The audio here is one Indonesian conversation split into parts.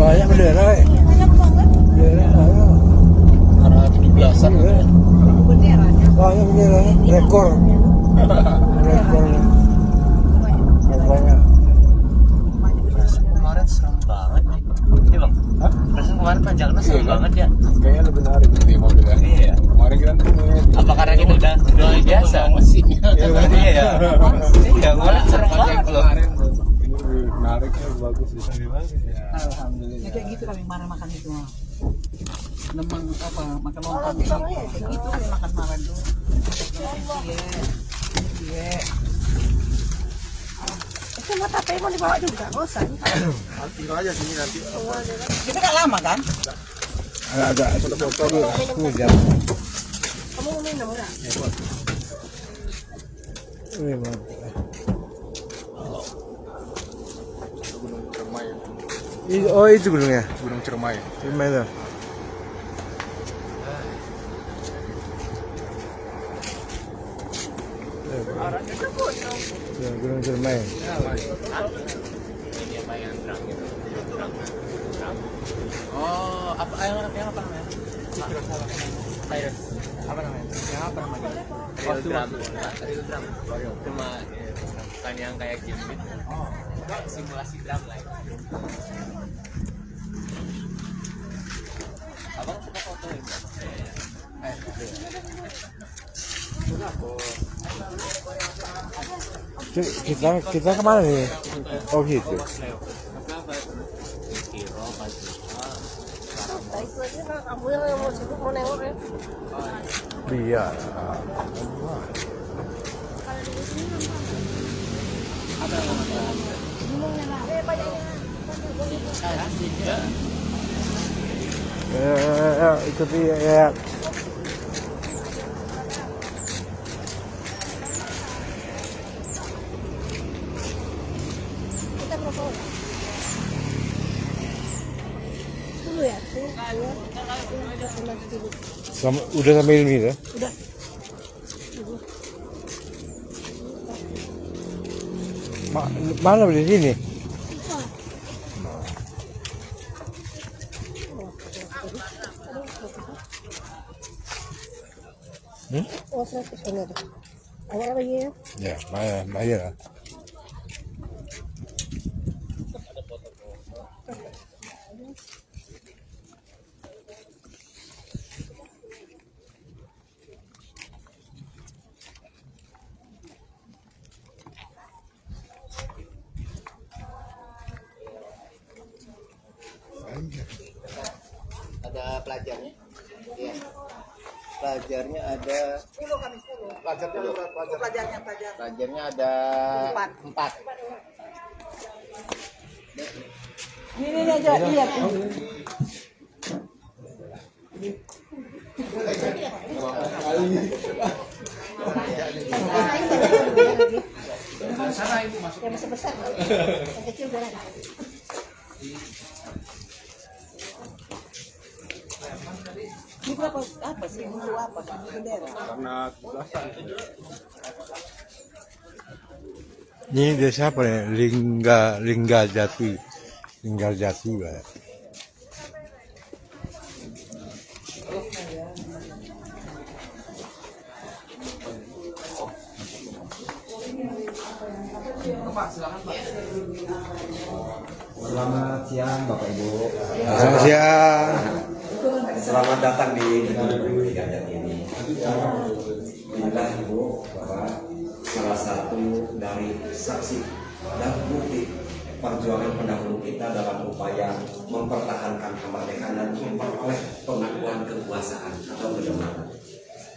Banyak bendera. Banyak banget. Bendera. Karena 17-an gitu. Benderanya. Banyak bendera. Rekor. Rekor. Banyak. Kemarin serem banget nih. Iya bang. Hah? Perasaan kemarin panjangnya serem Iya, kan? banget ya. Kayaknya lebih menarik di mobilnya. Iya. Kemarin kita Apa karena kita udah biasa? mesinnya. Iya berarti iya. Iya kemarin serem banget loh. Kemarin tuh. Ini lebih menariknya bagus sih. Lebih bagus ya. Ya kayak gitu kami kemarin makan itu. Lemang apa makan lontong gitu. Gitu kami makan kemarin tuh. Iya. Itu mau tape mau dibawa juga, bosan. Tinggal aja sini nanti. Kita gak lama kan? Agak foto dulu. Hujan. Kamu mau minum enggak? Ini mantap. Gunung Ciremai. Oh itu gunungnya. Gunung Ciremai. Gimana itu? Ya, Gunung Ciremai. Ini apa yang terang gitu? Oh, apa yang namanya? Virus. Apa namanya? Yang apa namanya? Real drum. Cuma bukan yang kayak game gitu. Oh, simulasi drum lah. Abang suka foto ini? Kita kemana nih? Oh gitu. Kamu yang mau sibuk mau nengok ya? Biar. Ikuti ya. Kita berapa orang? 10 ya? 10. Udah sampai ini ya? Udah. Mana di sini? Oh, 100 benar. Awal apa ya? Ya, bayar. Ada pelajarnya? Iya. Pelajarnya ada 10 kami 10. Pelajarnya berapa? Pelajarnya. pelajarnya ada Empat. 4. Ini aja lihat. Sana ibu masuk. Yang besar. Yang kecil berapa? Ini berapa apa sih? Dulu apa? Bendera. Karena 17-an. Ini desa apa ya? Lingga Jati. Lingga Jati, Pak. Selamat siang Bapak Ibu. Selamat siang. Selamat datang di gedung Ganjar ini. Inilah Ibu Bapak salah satu dari saksi dan bukti perjuangan pendahulu kita dalam upaya mempertahankan kemerdekaan dan memperoleh pengakuan kekuasaan atau kedaulatan.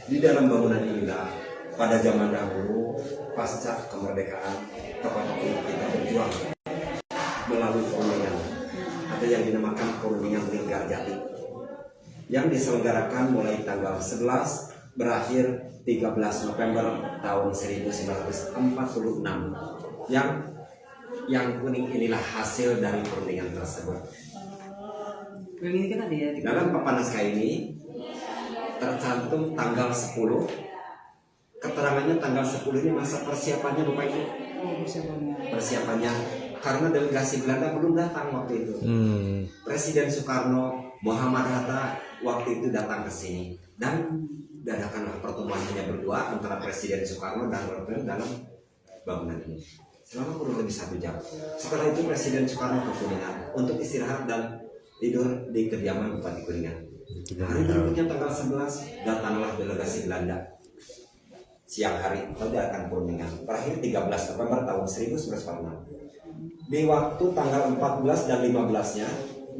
Di dalam bangunan inilah pada zaman dahulu pasca kemerdekaan tokoh-tokoh kita berjuang melalui perundingan ada yang dinamakan perundingan Linggarjati yang diselenggarakan mulai tanggal 11 berakhir 13 November tahun 1946 yang kuning inilah hasil dari perundingan tersebut. Dalam papan naskah ini tercantum tanggal 10. Keterangannya tanggal 10 ini masa persiapannya Bapak Ibu. Persiapannya karena delegasi Belanda belum datang waktu itu. Presiden Soekarno, Muhammad Hatta waktu itu datang ke sini dan diadakanlah pertemuan hanya berdua antara Presiden Soekarno dan Roosevelt dalam bangunan ini selama kurang lebih 1 jam. Setelah itu Presiden Soekarno ke Kuningan untuk istirahat dan tidur di kediaman Bupati Kuningan. Hari berikutnya tanggal 11 datanglah delegasi Belanda. Siang hari lalu dia akan Kuningan. Terakhir 13 November tahun 1946. Di waktu tanggal 14 dan 15-nya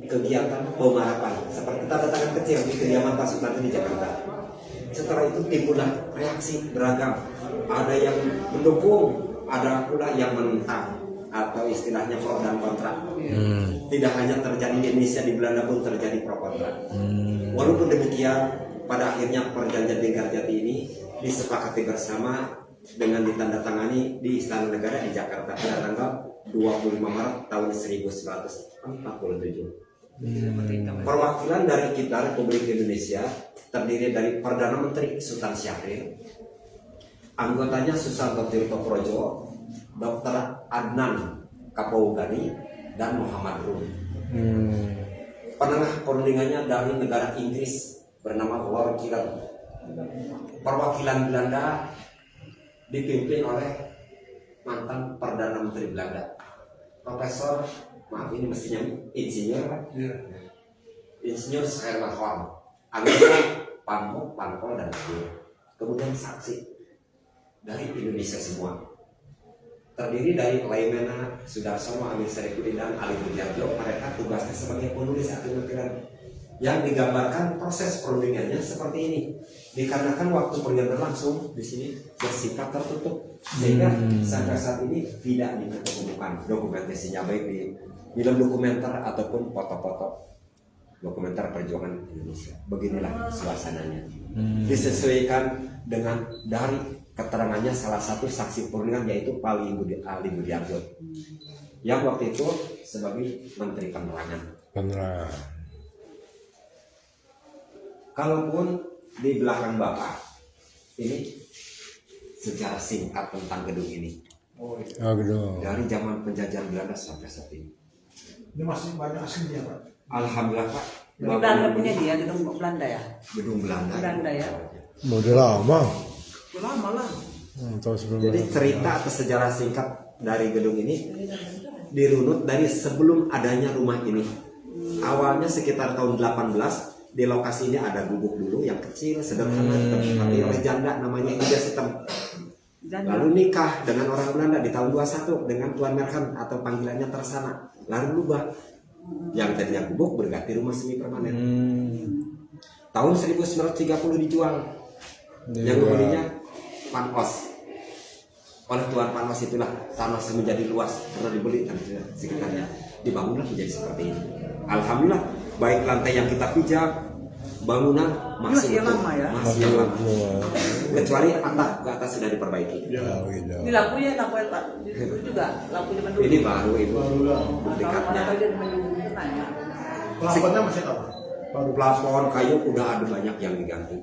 kegiatan pemarapan seperti tanda tangan kecil di kediaman Pak Sutanto di Jakarta. Setelah itu timbullah reaksi beragam. Ada yang mendukung, ada pula yang menentang atau istilahnya pro dan kontra. Tidak hanya terjadi di Indonesia, di Belanda pun terjadi pro kontra. Walaupun demikian, pada akhirnya perjanjian Linggarjati ini disepakati bersama dengan ditandatangani di Istana Negara di Jakarta pada tanggal 25 Maret tahun 1947. Perwakilan dari kita Republik Indonesia terdiri dari Perdana Menteri Sultan Syahrir, anggotanya Susanto Tirtoprojo, Dr. Adnan Kapougani, dan Muhammad Rum. Penengah perundingannya dari negara Inggris bernama Lord Kirk. Perwakilan Belanda dipimpin oleh mantan Perdana Menteri Belanda, Profesor, maaf ini mestinya Insinyur Schermerhorn, anggota Pampol dan kemudian saksi dari Indonesia semua. Terdiri dari Laimena, Sudarsono, Amir Saripudin, dan Ali Budiarjo. Mereka tugasnya sebagai penulis artikel yang digambarkan proses perundingannya seperti ini. Dikarenakan waktu perundingan berlangsung di sini bersifat tertutup, sehingga sampai saat ini tidak diketemukan dokumentasinya baik di film dokumenter ataupun foto-foto dokumenter perjuangan Indonesia. Beginilah suasananya. Disesuaikan dengan dari keterangannya salah satu saksi perundingan yaitu Ali Budiarjo yang waktu itu sebagai Menteri Penerangan. Kalaupun di belakang Bapak ini sejarah singkat tentang gedung ini. Gedung. Dari zaman penjajahan Belanda sampai saat ini. Ini masih banyak aslinya, Pak. Alhamdulillah Pak. Ini Belanda punya dia, gedung Belanda ya? Gedung Belanda. Belanda ya? Udah lama. Lama lah. Tahun sebelum Jadi cerita atau sejarah singkat dari gedung ini dirunut dari sebelum adanya rumah ini. Awalnya sekitar tahun 18 di lokasi ini ada gubuk dulu yang kecil, sederhana, ditempati oleh janda namanya Ida Sitem. Lalu nikah dengan orang Belanda di tahun 21 dengan Tuan Merhan atau panggilannya Tersana. Lalu berubah. Yang tadinya gubuk berganti rumah semi permanen. Tahun 1930 dijual. Yang kemudiannya Panos. Oleh Tuan Panos itulah tanah menjadi luas karena dibeli dan sekitarnya dibangunlah menjadi seperti ini. Alhamdulillah baik lantai yang kita pijak, bangunan masih lama ya. Masih lama. Kecuali atap ke atas sudah diperbaiki. Ini lampunya lampu itu juga lampu zaman dulu. Ini baru itu dekatnya. Pelafonnya masih apa? Plafon kayu udah ada banyak yang diganti.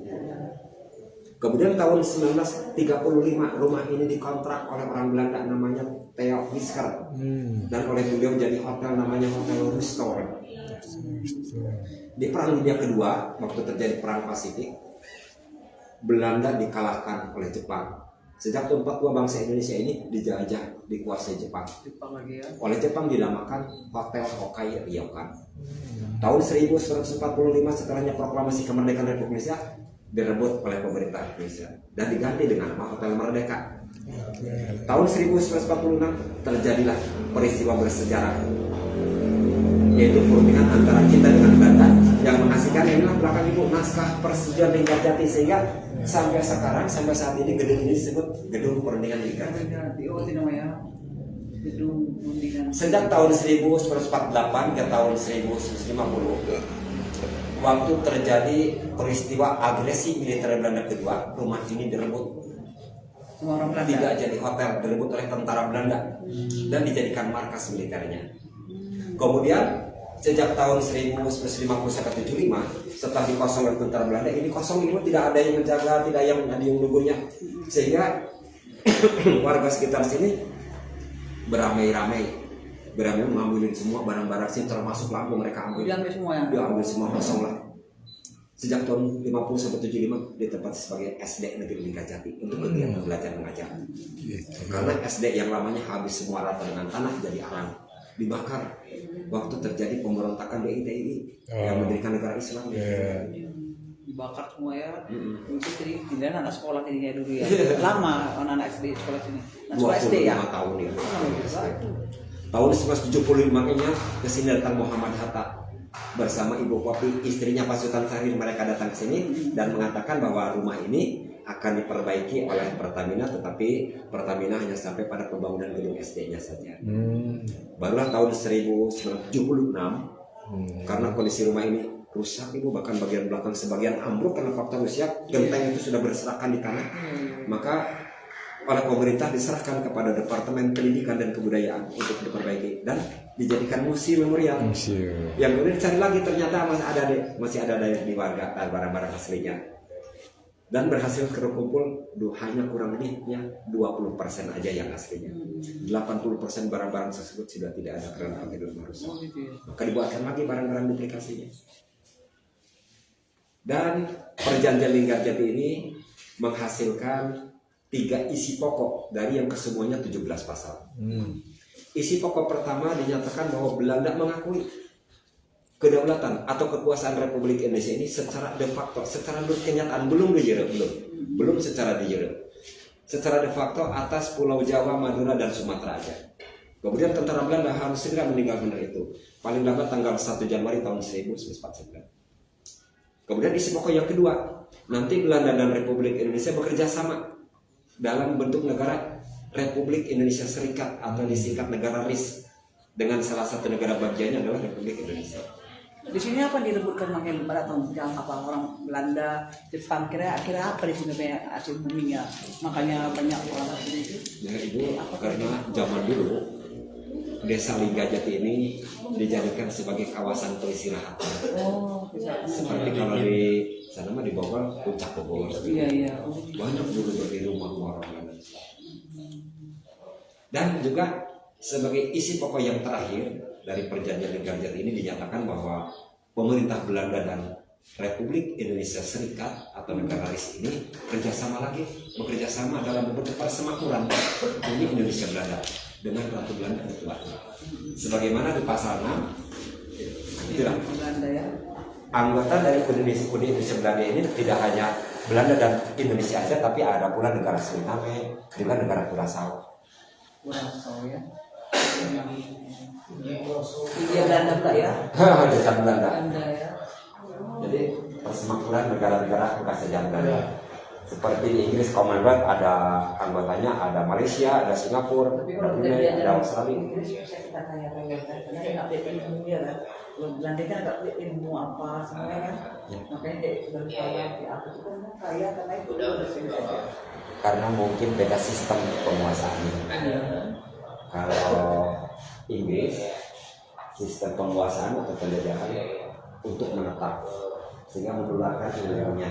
Kemudian tahun 1935 rumah ini dikontrak oleh orang Belanda namanya Theo Wisker dan oleh beliau jadi hotel namanya Hotel Rustore. Di Perang Dunia Kedua waktu terjadi Perang Pasifik, Belanda dikalahkan oleh Jepang. Sejak itu 42 bangsa Indonesia ini dijajah, dikuasai Jepang. Oleh Jepang dinamakan Hotel Hokkaido Ryokan. Tahun 1945 setelahnya proklamasi kemerdekaan Republik Indonesia direbut oleh pemerintah Indonesia dan diganti dengan nama Hotel Merdeka. Tahun 1946 terjadilah peristiwa bersejarah, yaitu perundingan antara kita dengan Belanda yang menghasilkan inilah belakang ibu naskah persetujuan Linggarjati, sehingga sampai sekarang sampai saat ini gedung ini disebut gedung perundingan Linggarjati. Sejak tahun 1948 ke tahun 1950 waktu terjadi peristiwa agresi militer Belanda kedua, rumah ini direbut. Tidak jadi hotel, direbut oleh tentara Belanda dan dijadikan markas militernya. Kemudian sejak tahun 1950 sampai 75 setelah dikosong oleh tentara Belanda, ini kosong, ini tidak ada yang menjaga, tidak ada yang menunggunya, sehingga warga sekitar sini beramai-ramai berani mengambilin semua barang-barang sih termasuk lampu mereka ambil. Diambil semua ya? Diambil semua kosong lah. Sejak tahun 50 sampai 75 ditempati sebagai SD Negeri Linggarjati untuk kegiatan belajar mengajar. Karena SD yang lamanya habis semua rata dengan tanah jadi arang, dibakar waktu terjadi pemberontakan DITI yang mendirikan negara Islam. Dibakar semua ya. Itu jadi tinggal anak sekolah ini dulu ya. Lama anak SD sekolah sini. Nah, sekolah SD ya. 25 tahun ya. Tahun 1975 makanya kesini datang Muhammad Hatta bersama Ibu Popi, istrinya Pak Sultan Syahrir. Mereka datang ke sini dan mengatakan bahwa rumah ini akan diperbaiki oleh Pertamina, tetapi Pertamina hanya sampai pada pembangunan gedung SD-nya saja. Barulah tahun 1976 karena kondisi rumah ini rusak Ibu, bahkan bagian belakang sebagian ambruk karena faktor usia, genteng itu sudah berserakan di tanah, maka oleh pemerintah diserahkan kepada Departemen Pendidikan dan Kebudayaan untuk diperbaiki dan dijadikan museum memorial. Yang kemudian dicari lagi ternyata masih ada di warga barang-barang aslinya, dan berhasil terkumpul hanya kurang lebihnya 20% aja yang aslinya. 80% barang-barang tersebut sudah tidak ada karena hampir rusak. Maka dibuatkan lagi barang-barang duplikasinya. Dan perjanjian Linggarjati ini menghasilkan 3 isi pokok dari yang kesemuanya 17 pasal. Isi pokok pertama dinyatakan bahwa Belanda mengakui kedaulatan atau kekuasaan Republik Indonesia ini secara de facto, secara kenyataan belum secara de jure. Secara de facto atas Pulau Jawa, Madura dan Sumatera aja. Kemudian tentara Belanda harus segera meninggalkan itu, paling lambat tanggal 1 Januari tahun 1949. Kemudian isi pokok yang kedua, nanti Belanda dan Republik Indonesia bekerja sama dalam bentuk negara Republik Indonesia Serikat atau disingkat negara RIS, dengan salah satu negara bagiannya adalah Republik Indonesia. Di sini apa direbutkan makin pada tahun yang apa orang Belanda, Jepang, kira apa di sini banyak hasil buminya, makanya banyak orang asli itu. Ya Ibu, karena zaman dulu Desa Linggarjati ini dijadikan sebagai kawasan peristirahatan. Seperti kalau di sana mah di Bogor, Puncak Bogor. Iya. Banyak dulu berdiri rumah orang. Dan juga sebagai isi pokok yang terakhir dari perjanjian Linggarjati ini dinyatakan bahwa pemerintah Belanda dan Republik Indonesia Serikat atau negara RIS ini bekerja sama dalam bentuk persemakmuran Uni Indonesia Belanda dengan Ratu Belanda itu. Sebagaimana di pasal 6 itulah Belanda ya. Anggota dari Uni Indonesia Belanda ini tidak hanya Belanda dan Indonesia saja, tapi ada pula negara Suriname, juga negara Curaçao. Ya. Iya Belanda pula ya. Desa Belanda. Ya. Jadi persemakmuran negara-negara bekas jajahan Belanda. Seperti di Inggris Commonwealth ada anggotanya, ada Malaysia, ada Singapura, ada Brunei, ada Australia. Kita tanya karena nggak ada ilmu ya kan. Belanda kan nggak ada ilmu apa semuanya kan. Makanya dia berkaya di aku itu kan kaya karena itu udah saja. Karena mungkin beda sistem penguasaannya. Kalau Inggris sistem penguasaan atau penjajahan untuk menetap sehingga menularkan ilmunya.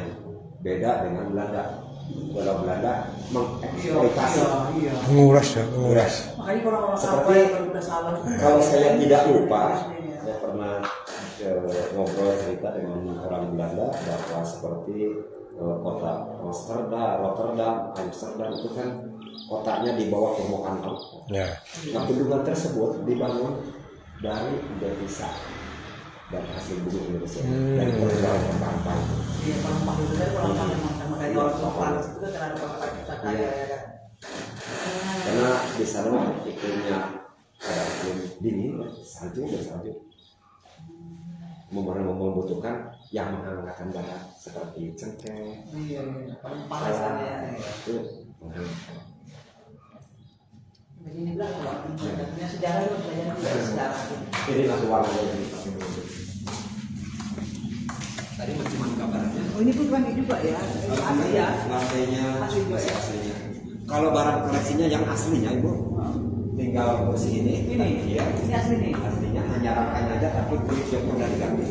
Beda dengan Belanda. Kalau Belanda mengeksploitasi, menguras. Makanya orang-orang seperti yang udah salah. kalau saya tidak lupa, saya pernah ngobrol cerita dengan orang Belanda bahwa seperti kota Rotterdam itu kan kotanya di bawah permukaan laut. Nah, bendungan tersebut dibangun dari devisa dan hasil bumi Indonesia dari perjuangan perang-perang. Iya, perang itu kan orang makanya orang Jepang itu kan ada perang kita kaya ya kan. Karena di sana iklimnya ada iklim dingin, salju. Membutuhkan yang menghangatkan badan seperti cengkeh. Iya, panas kan ya. Itu Begini bilang kalau punya sejarah itu sejarah. ini satu warnanya ini. Tadi cuma gambarnya. Oh ini pun banyak juga ya. Asli ya. Lantainya Asli juga ya. aslinya. Kalau barang koleksinya yang aslinya Ibu, tinggal kursi ini. Ini. Ya. Ini asli nih. Aslinya hanya rangkanya aja, tapi kulit yang pernah diganti.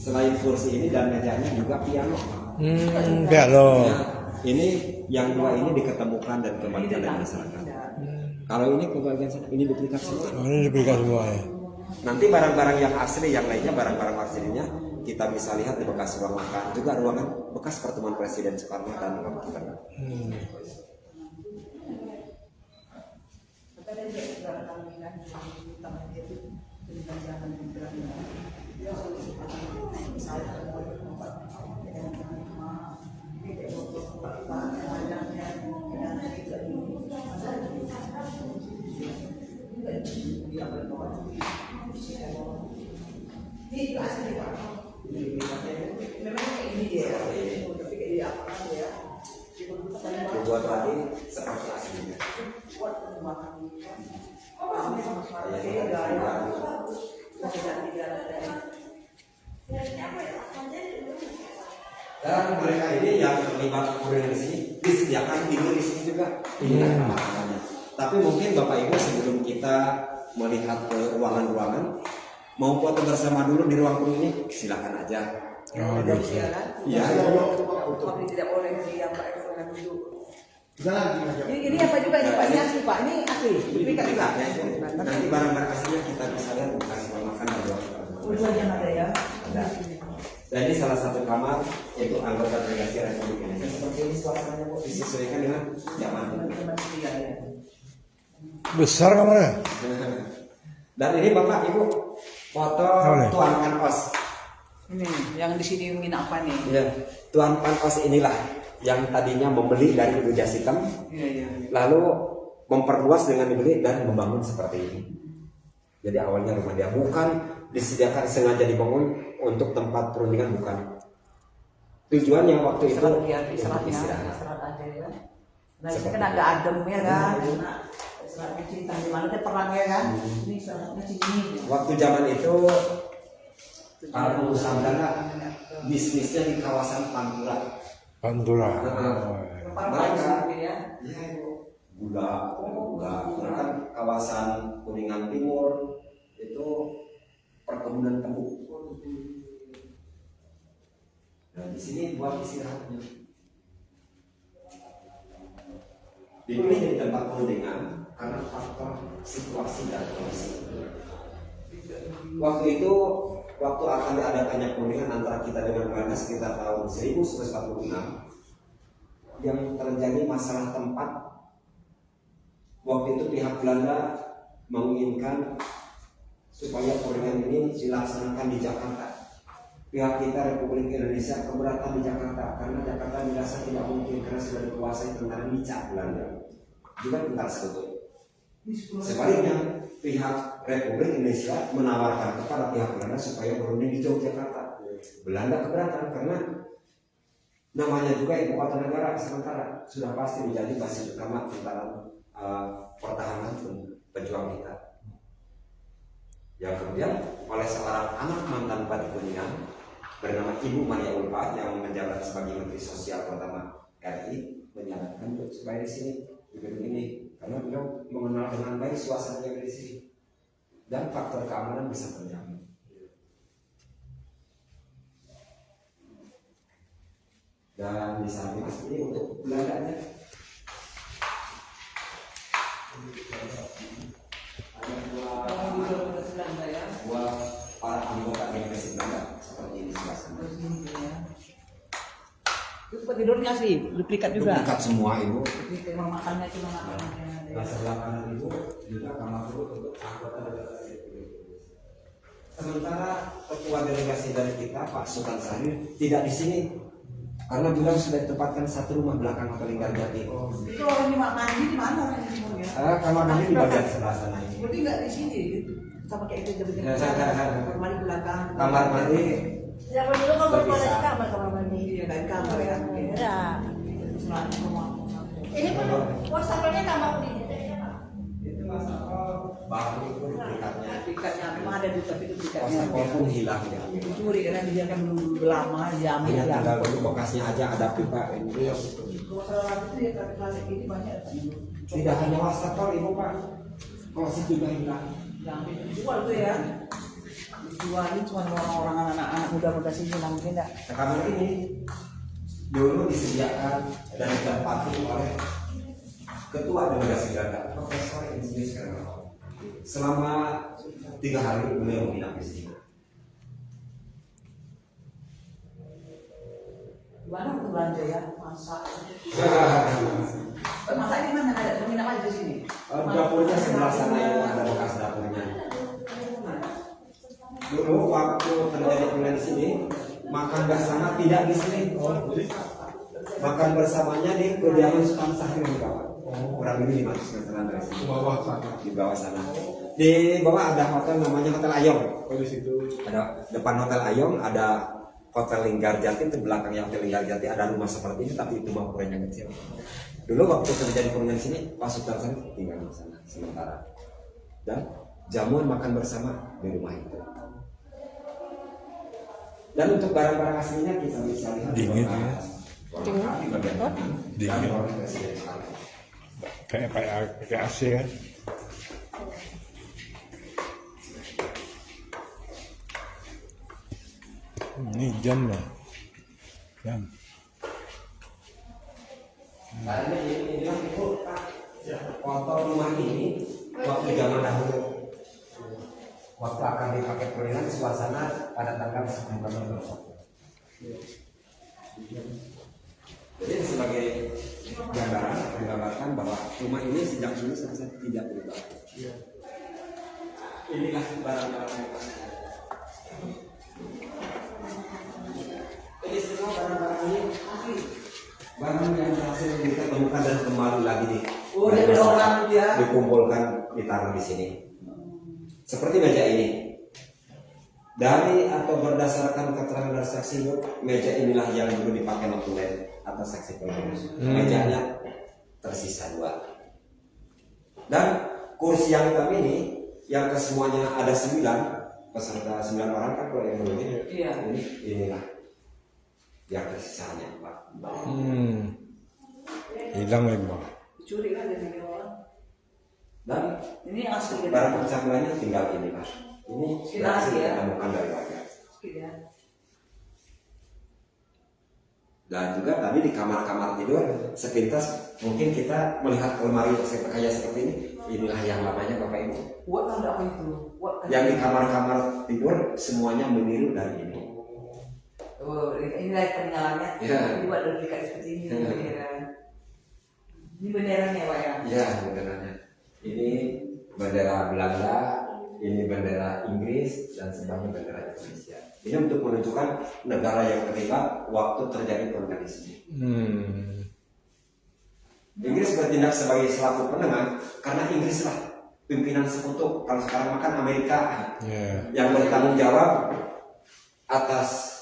Selain kursi ini dan mejanya juga piano. Piano. Nah, ini yang dua ini diketemukan dan kembalikan dari masyarakat. Kalau ini ke bagian sana, ini duplikat semua. Oh, ini diberikan semua ya. Nanti barang-barang yang asli, yang lainnya barang-barang aslinya kita bisa lihat di bekas ruang makan, juga ruangan bekas pertemuan Presiden Soekarno dan Bung Karno. Dibuat lagi seperti aslinya. Dan mereka ini yang terlibat kurir di sini disediakan tidur di sini juga. Makanannya. Tapi mungkin Bapak Ibu sebelum kita melihat ke ruangan-ruangan, mau foto bersama dulu di ruang guru ini, silakan aja. Oh, gitu. Iya. Tapi tidak boleh yang Pak Eko kan dulu. Kita lagi aja. Ini apa juga ini Pak? Ini asli Pak. Ini asli. Duplikat juga. Nanti barang-barang aslinya kita bisa lihat bukan ruang makan dan ruang Urusannya ada ya. ada. Dan ini salah satu kamar yaitu anggota delegasi Republik Indonesia. Seperti ini suasananya Bu. Disesuaikan dengan zaman. Iya ya. Besar kamarnya. Dan ini Bapak Ibu foto Boleh. Tuan Panos. Ini yang di sini nginap apa nih? Ya, Tuan Panos inilah yang tadinya membeli dari Ibu Jasitem, Iya. lalu memperluas dengan dibeli dan membangun seperti ini. Jadi awalnya rumah dia bukan disediakan sengaja dibangun untuk tempat perundingan, bukan. Tujuannya waktu itu untuk istirahat. Istirahat aja ya. Nah ini kan agak adem ya kan. Nah, istirahatnya cerita di mana dia perang ya kan. Ini istirahatnya sini. Waktu zaman itu para pengusaha Belanda bisnisnya di kawasan Pantura. Pantura. Mereka ya. ya itu gula, kan kawasan Kuningan Timur itu perkebunan tebu. Dan di sini buat istirahatnya. Dipilih jadi tempat perundingan karena faktor situasi dan kondisi. Waktu itu, waktu akan diadakannya perundingan antara kita dengan Belanda sekitar tahun 1946, yang terjadi masalah tempat. Waktu itu pihak Belanda menginginkan supaya perundingan ini dilaksanakan di Jakarta. Pihak kita Republik Indonesia keberatan di Jakarta karena Jakarta dirasa tidak mungkin karena sudah dikuasai tentara Nica Belanda, juga tentara Sekutu. Sebaliknya pihak Republik Indonesia menawarkan kepada pihak Belanda supaya berunding di Yogyakarta. Belanda keberatan karena namanya juga ibu kota negara, sementara sudah pasti menjadi basis utama tentara pertahanan pejuang kita. Yang kemudian oleh seorang anak mantan Bupati Kuningan bernama Ibu Maria Ulfa yang menjabat sebagai Menteri Sosial pertama RI menyarankan supaya di sini di gedung ini karena beliau mengenal dengan baik suasana yang di sini dan faktor keamanan bisa terjamin. Dan di samping sini untuk Belandanya ada buat para anggota delegasi Belanda seperti ini suasana. Itu tidurnya sih duplikat juga. Duplikat semua Ibu. Duplikat makannya cuma makannya. Nah, sebelah kanan Ibu juga kamar dulu untuk anggota delegasi. Sementara ketua delegasi dari kita Pak Sultan Syahrir tidak di sini karena beliau sudah ditempatkan satu rumah belakang Hotel Linggarjati. Itu orang di mandi di mana orang di sini ya? Kamar mandi di bagian sebelah sana ini. Berarti nggak di sini gitu. Sama kayak itu jadi kamar mandi belakang. Kamar mandi Zaman dulu kan baru ada di kamar mandi. Iya kan kamar ya. Ya. Ini pun wastafelnya kamar di itu baru itu duplikatnya. Duplikatnya memang ada di tapi duplikatnya. Wastafel pun hilang ya. Dicuri karena dibiarkan belum lama diambil Hanya ya. tinggal dulu bekasnya aja ada pipa ini. Kalau salah itu ya klasik ini banyak. Tidak hanya wastafel Ibu Pak, klasik juga hilang. Yang dijual tuh ya. Dijual itu cuma orang-orang anak-anak muda-muda sini mungkin enggak. Kamar ini dulu disediakan dan ditempati oleh Ketua Delegasi Ganda, Profesor Insinyur Soekarno. Selama 3 hari beliau menginap di sini. Gimana untuk belanja ya? Masak. Masak di mana? Ada menginap aja di sini. Dapurnya sebelah sana itu ada bekas dapurnya. Dulu waktu terjadi pemilihan di sini, makan bersama tidak di sini. Makan bersamanya di kediaman Sultan Syahrir di bawah. Kurang lebih 500 meteran dari sini. Di bawah sana. Di bawah ada hotel namanya Hotel Ayong. di situ. Ada depan Hotel Ayong ada Hotel Linggarjati, itu belakangnya Hotel Linggarjati ada rumah seperti ini, tapi itu mah ukurannya kecil. Dulu waktu terjadi pemilihan di sini, Pak Sultan Syahrir tinggal di sana sementara. Dan jamuan makan bersama di rumah itu. Dan untuk barang-barang aslinya kita bisa lihat Dingin ya. Dingin. Kayak AC kan. Ini jam lah. Jam. Karena ini itu foto rumah ini waktu zaman dahulu. Waktu akan dipakai pemilihan suasana pada tanggal 10 November. Jadi sebagai gambaran menggambarkan bahwa rumah ini sejak dulu sampai tidak berubah. Inilah barang-barang ini semua barang-barang ini asli. Barang yang berhasil kita temukan dan kembali lagi di Dari orang dia. dikumpulkan ditaruh di sini. Seperti meja ini. Dari atau berdasarkan keterangan dari saksi, meja inilah yang dulu dipakai notulen atau saksi pelapor. Mejanya tersisa 2. Dan kursi yang hitam ini yang kesemuanya ada 9 peserta 9 orang kan kalau yang dulu ini. Iya. Inilah yang tersisanya, Pak. Hilang memang. Curi kan dari orang. Dan Ini asli ya. barang pencampilannya tinggal ini, Pak. Ini berhasil ya. ditemukan dari warga. Ya. Dan juga tadi di kamar-kamar tidur sepintas mungkin kita melihat lemari kayak seperti ini. Inilah yang lamanya Bapak Ibu. Buat tanda apa itu? Buat Yang di kamar-kamar tidur semuanya meniru dari ini. Oh, ini lihat peninggalannya. Iya. Dibuat replika seperti ini. Iya. Beneran. Ini benerannya, Pak ya? Ya, benderanya. Ini bendera Belanda, ini bendera Inggris, dan sebagainya bendera Indonesia. Ini untuk menunjukkan negara yang terlibat waktu terjadi pemilihan di sini. Inggris bertindak sebagai selaku penengah karena Inggris lah pimpinan sekutu. Kalau sekarang makan Amerika yang bertanggung jawab atas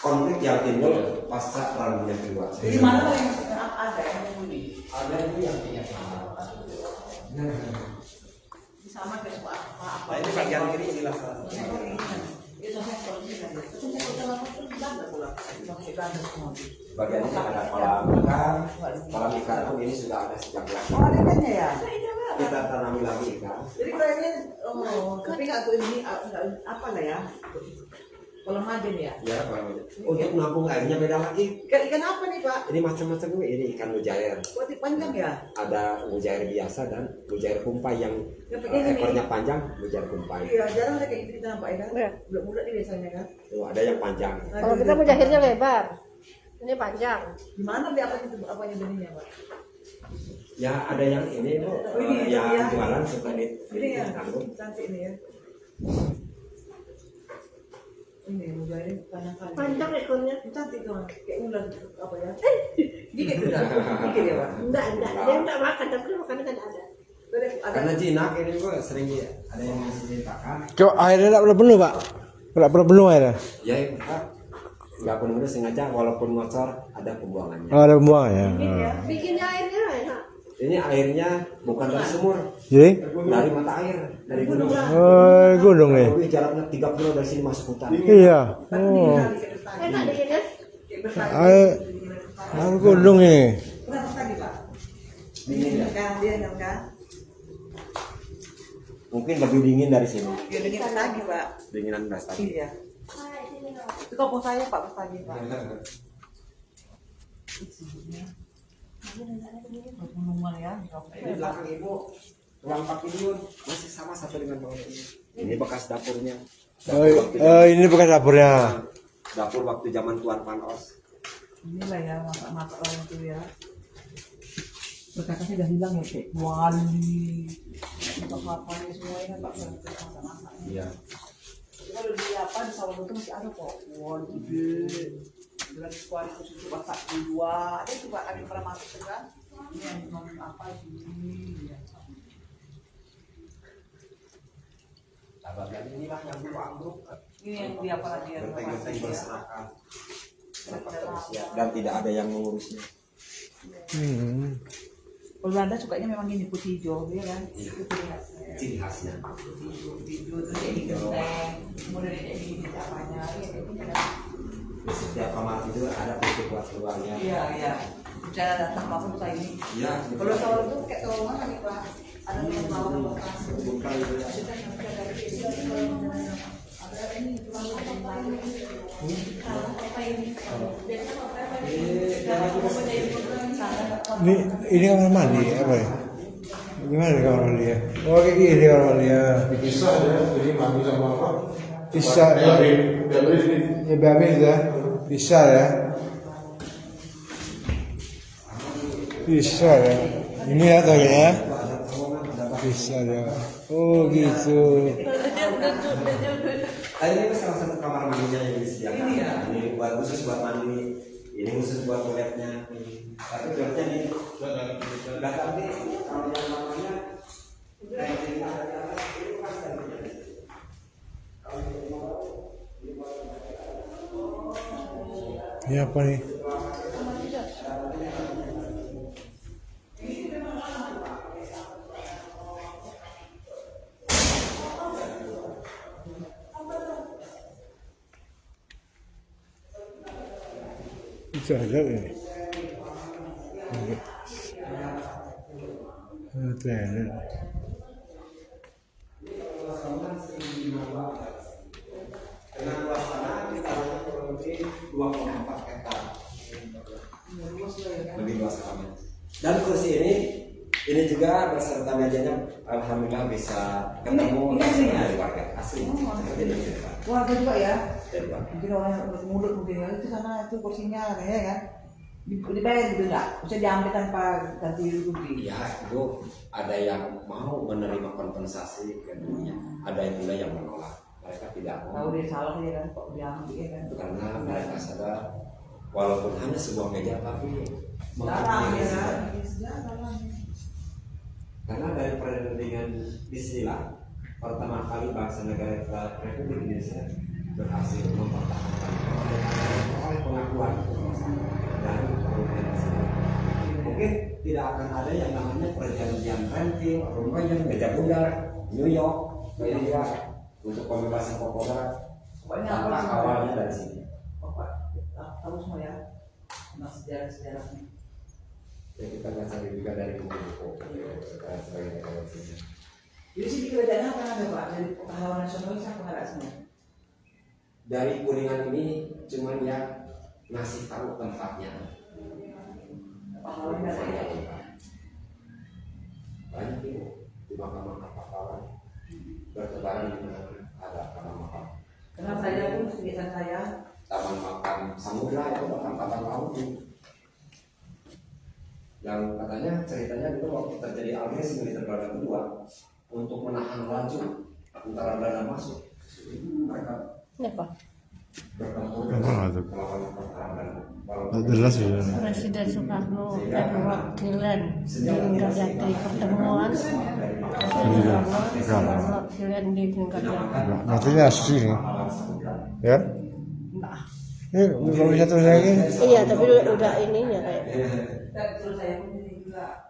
konflik yang timbul pasca Perang Dunia Kedua. Di mana yang ada yang membuli? Ada itu yang punya Sama kayak apa? Nah, ini bagian kiri inilah salah satu. Itu saya seperti kan. Itu saya udah lama tuh Belanda pulang. Pakai Belanda semua. Bagian ini ada kolam ikan. Kolam ikan pun ini sudah ada sejak Oh, lama. ada ikannya ya? Kita tanami lagi ikan. Jadi kayaknya, tapi nggak tuh ini apa lah ya? Kolam aden ya? Ya, untuk menampung airnya beda lagi. Ikan apa nih Pak? Ini macam-macam ini ikan mujair. Buat panjang ya? Ada mujair biasa dan mujair kumpai yang Ini. ekornya panjang, mujair kumpai. Iya, jarang ada kayak gitu kita nampak ya kan? Bulat-bulat nih biasanya kan? Tuh, ada yang panjang. Kalau kita mujahirnya lebar, ini panjang. Gimana beli apanya benihnya Pak? Ya, ada yang ini, Bu, Ini, yang ya. jualan suka Ini ya, ditanggung. cantik ini ya. Ini mujair panjang-panjang. Panjang ekornya. Cantik tuh, kayak ular apa ya? Dikit udah, dikit ya Pak. Enggak. Dia enggak makan, tapi makan kan ada. Karena jinak ini Bu sering ada yang masih pakan. Coba airnya tak pernah penuh, Pak. Tak pernah penuh airnya. Ya, Pak. Nggak penuh sengaja, walaupun ngocor ada pembuangannya. Oh, ada buang ya. Bikinnya airnya enak. Ini airnya bukan dari sumur, Jadi, dari mata air, dari gunung. oh, gunung nih. Tapi jaraknya 3 kilo dari sini masuk hutan. Iya. Oh, Enak bikinnya. air gunung ini. Berapa tadi Pak? Dingin ya? Dia kan? Mungkin lebih dingin dari sini. Ya dingin lagi Pak. Dinginan beras tadi. Iya. Itu kampung saya Pak pas pagi Pak. Pegunungan ya. Ini belakang ibu ruang pavilion masih sama satu dengan bangunan ini. Ini bekas dapurnya. Ini bekas dapurnya. Dapur waktu zaman Tuan Panos. Inilah ya masak-masak orang itu ya. Perkataannya udah hilang ya kayak wali. Apa semua ini kan Pak masak-masak. Iya. Kalau di apa di sawah itu masih ada kok. Wali gede. Dengan kuali khusus masak dua. Ada juga ada yang pernah masuk kan? Ini yang ngomong apa ini? Ya. Bagian inilah yang dulu ambruk. Ini yang di apa lagi yang Genteng-genteng berserakan. Dan tidak ada yang mengurusnya. Kalau Belanda sukanya memang ini putih hijau, ya kan? Iya. Itu ciri khasnya. Ciri khasnya. Hijau terus jadi genteng, kemudian jadi apanya? Ya kayak gitu kan? Di setiap kamar tidur ada pintu buat keluarnya. Iya iya. Cara datang apa tuh kayak ini? Iya. Kalau sahur itu kayak terowongan kan Pak? Ada yang bawah bekas. Bukan itu ya. Ini kamar mandi apa ya? Gimana nih kamar mandi ya? Oh ini kamar mandi ya. Bisa ya, jadi mandi sama apa? Bisa ya. Ya babin ya. Bisa ya. Bisa ya. Ini ya tadi ya. Bisa ya. Oh gitu. Ini salah satu kamar mandinya yang disediakan. Ini buat khusus buat mandi. Ini khusus buat toiletnya. Tapi toiletnya ini nggak tapi kalau yang namanya Ini apa nih? Itu ada ini. Itu ada. dengan luas tanah kita kurang lebih 2,4 hektar. Lebih luas tanahnya. Dan kursi ini juga beserta mejanya alhamdulillah bisa ketemu Ini asli ya? dari warga asli. Seperti itu. Warga juga ya? Dari warga. Mungkin orang yang mulut mungkin ya itu sana itu kursinya ya kan? Dibayar gitu enggak? Bisa diambil tanpa ganti rugi. Ya, itu ada yang mau menerima kompensasi kedua, ada yang juga yang menolak. Mereka tidak Tahu mau dia salah ya kan? Kok diambil ya kan? karena mereka sadar walaupun hanya sebuah meja tapi Larang ya kan? karena dari perbandingan istilah pertama kali bangsa negara Republik Indonesia berhasil mempertahankan oleh pengakuan dari pemerintah nasional. Mungkin tidak akan ada yang namanya perjanjian renting, rumahnya meja bundar, New York, Amerika untuk pembebasan Papua tanpa awalnya dari sini. Bapak tahu semua ya? Tentang sejarah-sejarahnya. Ya kita nggak cari juga dari buku-buku sebagai referensinya. Jadi sini kerajaannya apa ada Pak? Dari pahlawan nasionalis apa nggak semua? Dari Kuningan ini cuman ya ngasih tahu tempatnya. Pahlawan nggak ada ya? Banyak itu di makam-makam pahlawan bertebaran di mana ada taman makam. Karena saya pun kegiatan saya Taman makam Samudra itu bahkan taman laut itu. Yang katanya ceritanya dulu waktu terjadi agresi militer Belanda kedua untuk menahan laju antara Belanda masuk, mereka bertempur melawan pertahanan. Jelas ya. Presiden Soekarno dan perwakilan di Linggarjati pertemuan perwakilan di Linggarjati. Nantinya asli nih. Ya? Ini kalau bisa tulis lagi. Iya, tapi udah ininya kayak terus saya pun juga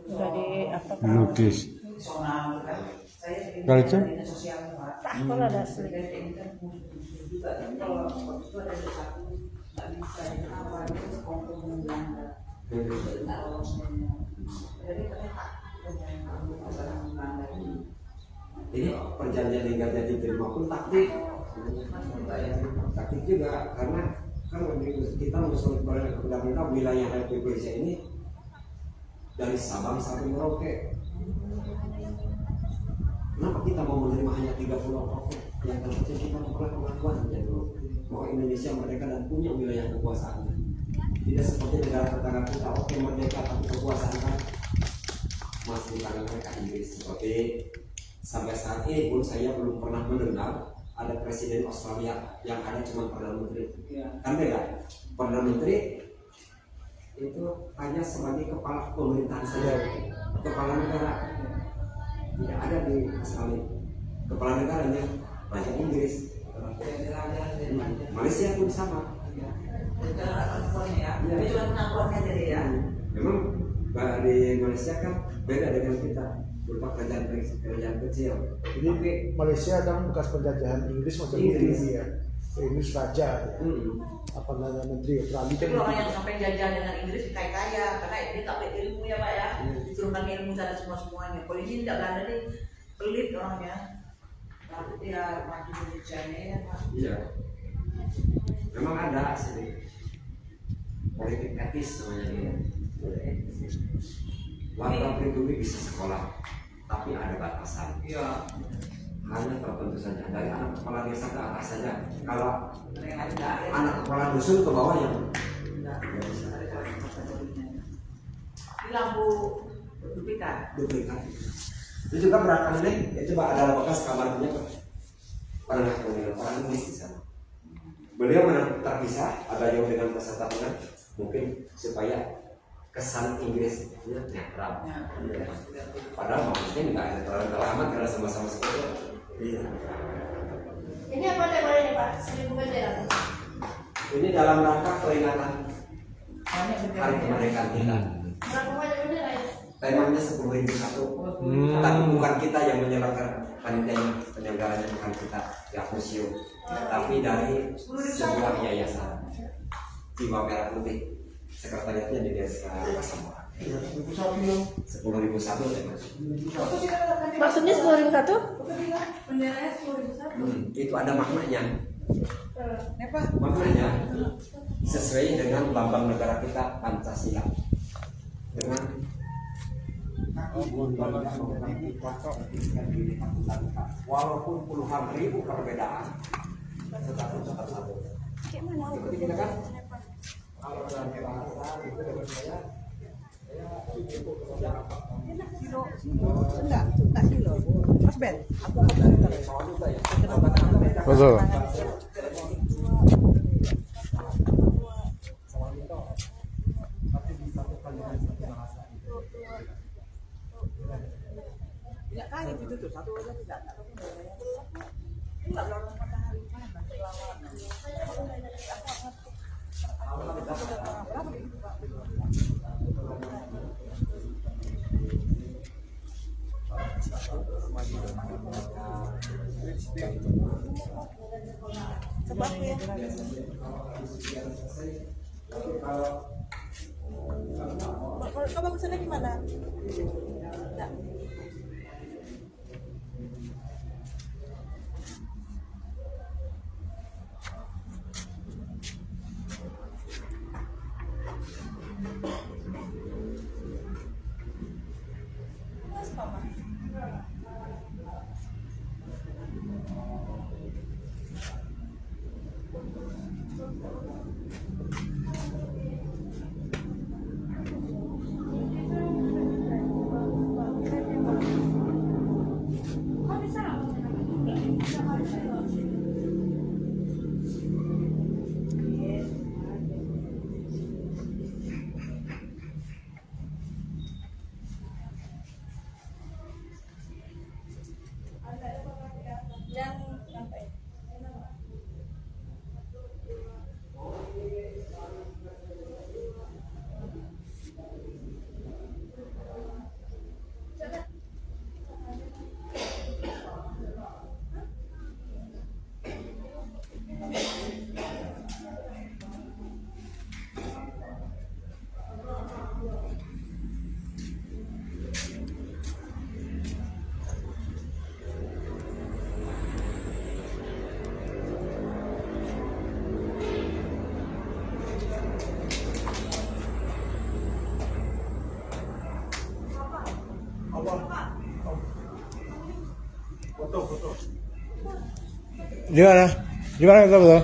udah di apa? Lukis. personal kan. Saya Kalau itu? dinas sosial Pak. Kalau ada asli. Ini kan juga kan kalau itu ada satu nggak bisa itu apa itu kompon Belanda. Jadi ternyata orang Belanda ini Ini perjanjian Linggarjati terima pun taktik. Taktik juga karena kan kita menyusun undang-undang wilayah Republik Indonesia ini dari Sabang sampai Merauke. Kenapa kita mau menerima hanya 3 pulau oke? Yang terpenting kita memperoleh pengakuan ya dulu bahwa Indonesia merdeka dan punya wilayah kekuasaan. Tidak seperti negara tetangga kita, oke merdeka tapi kekuasaan kan masih di tangan mereka Inggris. Seperti sampai saat ini pun saya belum pernah mendengar ada presiden Australia yang ada cuma perdana menteri. Kan beda. Perdana menteri itu hanya sebagai kepala pemerintahan saja, kepala negara. Tidak ada di Australia. Kepala negaranya Raja Inggris. Malaysia pun sama. Memang di Malaysia kan beda dengan kita, berupa kerajaan kecil. Jadi Malaysia kan bekas penjajahan Inggris macam ini ya. Inggris raja ya. Apa namanya menteri Australia Tapi kan orang yang sampai jajah dengan Inggris kaya-kaya karena dia tak ada ilmu ya Pak ya. Diturunkan ilmu sana semuanya. Kalau ini tidak Belanda nih pelit orangnya. Tapi dia maju Indonesia ya Pak. Iya. Memang ada sih politik etis namanya dia. Warga pribumi bisa sekolah, tapi ada batasan. Iya. Hanya tertentu saja, dari anak kepala desa ke atas saja. Kalau Ada anak kepala dusun ke bawah yang di lampu duplikat. duplikat. Itu juga berapa nih? Itu ada bekas kamar punya pernah punya orang Inggris di sana. Beliau memang terpisah, agak jauh dengan peserta pengan, mungkin supaya kesan Inggrisnya netral. Padahal mungkin nggak netral amat karena sama-sama seperti. Iya. Ini apa temanya nih Pak? 1000 bendera. Ini dalam rangka peringatan Banyak Hari Kemerdekaan kita. Berapa banyak bendera ya? Temanya 10.001. Tapi bukan kita yang menyelenggarakan penyelenggaranya, bukan kita ya museum, tapi dari sebuah yayasan Jiwa Merah Putih. Sekretariatnya di desa Pasamuan. 10.001 tema. Maksudnya 10.001? Benderanya 10.001. Itu ada maknanya. Maknanya sesuai dengan lambang negara kita Pancasila. Dengan walaupun puluhan ribu perbedaan, tetapi tetap satu. Seperti kita kan, kalau dalam bahasa itu dengan saya enggak kilo. Mas Ben, aku Betul. tidak kaya itu tuh satu aja tidak. Enggak lawan matahari mana lawan. Kau bagusnya gimana? Di mana? Di mana ketemu tuh?